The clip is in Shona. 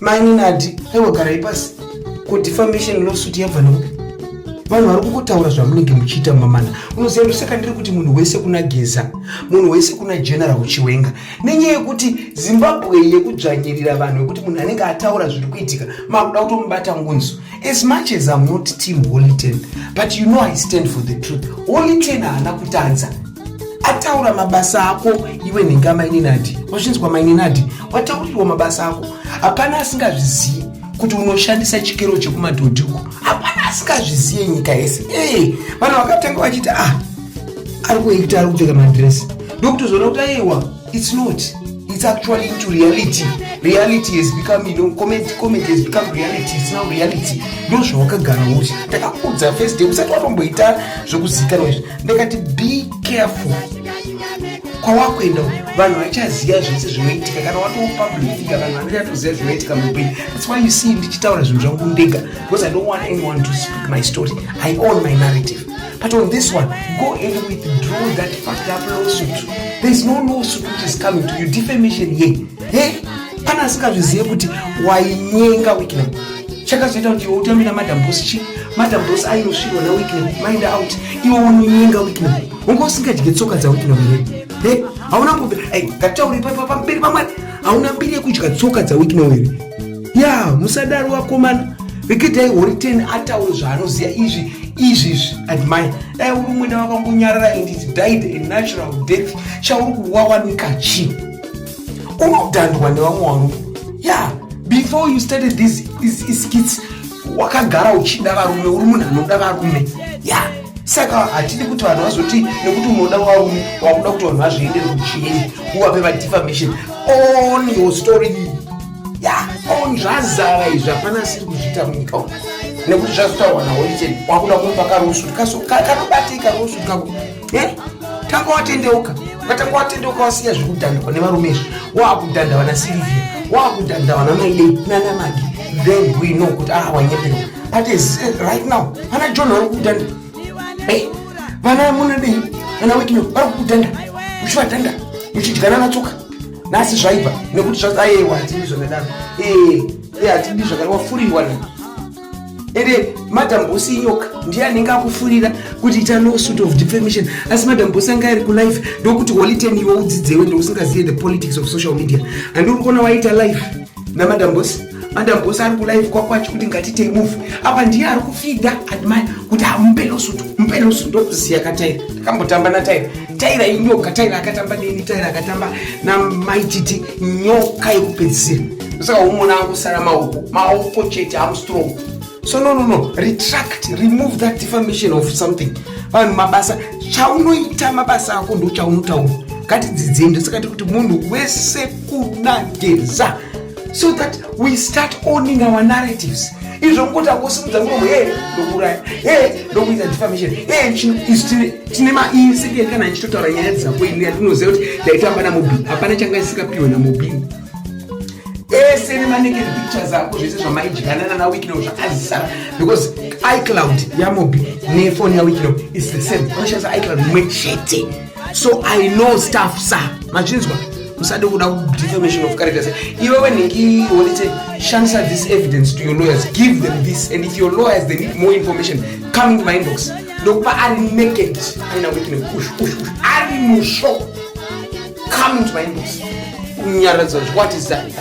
Mainini Addy, hewa garai pasi. Ko defamation lawsuit yabva nokupi. Vanhu vari kungotaura zvamunenge muchiita mamana. Unoziva saka ndiri kuti munhu wese kuna Geza, munhu wese kuna General Chiwenga. Nenyaya yekuti Zimbabwe yekudzvanyirira vanhu yekuti munhu anenge ataura zviri kuitika, makuda kutomubata ngunzu. As much as I'm not Team Holyten, but you know I stand for the truth. Holyten haana kutanza. Ataura mabasa ako iwe nhenga Mainini Addy. Wazvinzwa Mainini Addy? Wataurirwa mabasa ako. Hapana asingazvizivi kuti unoshandisa chikero chekumadhodhi uko. Hapana asingazvizive nyika yese. Vanhu vakatanga vachiti ari kuita ari kupfeka madress. Ndokutozoona kuti aiwa, it's not. It's actually into reality. Reality has become, comedy has become reality. It's now reality. Ndo zvawakagara uchi. Ndakakudza first day usati watomboita zvokuzikanwa izvi. Ndakati be careful. Kwawakuenda vanhu vachaziva zvese zvinoitika kana watopublic figure vanhu vanachatoziva zvinoitika muupenyu. That's why you see ndichitaura zvinhu zvangu ndega, because I don't want anyone to speak my story. I own my narrative. But on this one, go and withdraw that fucked up lawsuit. There is no lawsuit which is coming to you. Defamation here. Pana asingazvizive kuti wainyenga Wickham. Chakazoita kuti iwe utamira Madam Boss Madam Boss ainosvirwa naWickham, mind out. Iwe unonyenga Wickham. Unga usingadye tsoka dzaWickham here. Hauna ngombe, ngatauri pamberi pamwari. Hauna mbiri yekudya tsoka dzaWickham here. Musadaro wakomana. Vikidai Holyten ataura zvaanoziva izvi admire. Uri mwena wakambonyarara and it died a natural death. Chauri kuwawanika chi. Unodhandwa nevamwe varume. Before you started these skits, wakagara uchida varume, uri munhu anoda varume. Saka hatidi kuti vanhu vazoti nekuti unoda varume wakuda kuti vanhu vazviendere kuchieni uvape vadefamation. Own your story. On zvazara izvi hapana asiri kuzviita munyika umu. Nekuti zvazotaurwa naHolyten wakuda kumupa karosutu kanobatika rosutu kako. Tanga watendeuka. Ukatanga watendeuka wasiya zvekudhandwa nevarume izvi. Wakudhanda vana Sylvia, wakudhanda vana Maidei nana Magi. Then we know kuti wanyepera. But right now, vana John vari kudhanda. Vana Munadei, vana Wickham vari kudhanda. Muchivadhanda, muchidyana natsoka. Nasi zvaibva nekuti zvaiwa hatidi zvakadaro. Hatidi zvakadaro, wafurirwa na. Ende Madam Boss inyoka ndiye anenge akufurira kuti ita lawsuit of defamation. Asi Madam Boss anga ari kulive ndokuti Holyten iwe udzidzewe ndokusingazive the politics of social media. And uri kuona waita live na Madam Boss. Madam Boss ari kulive kwakwacho kuti ngatite move. Apa ndiye ari kufida admire kuti mupe lawsuit ndokuziya kataira. Akambotamba na Taira inyoka, Taira akatamba neni, Taira akatamba na maititi nyoka yekupedzisira. Saka umona akusara maoko chete, I'm strong. So no, retract, remove that defamation of something. Vanhu mabasa, chaunoita mabasa ako ndo chaunotaura. Ngatidzidzei ndosakati kuti munhu wese kuna Geza. So that we start owning our narratives. Izvo ngoti akosimudza muromo ndokuraya, ndokuita defamation, tine maincident kana ndichitotaura nyaya dzako ini yatinoziva kuti ndaitamba naMobini. Hapana changa isikapiwe naMobini. Ese nemanaked pictures ako zvese zvamaidyana naWickham zvakazara, because iCloud yaMobi nefoni yaWickham is the same. Vanoshandisa iCloud imwe chete. So I know stuff, sir. Machinzwa? Musade kuda defamation of character. Iwe wenengi Holyten, shandisa this evidence to your lawyers. Give them this. And if your lawyers they need more information, come into my inbox. Ndokupa ari naked. Aina Wickham push. Ari musho. Come into my inbox. What is that?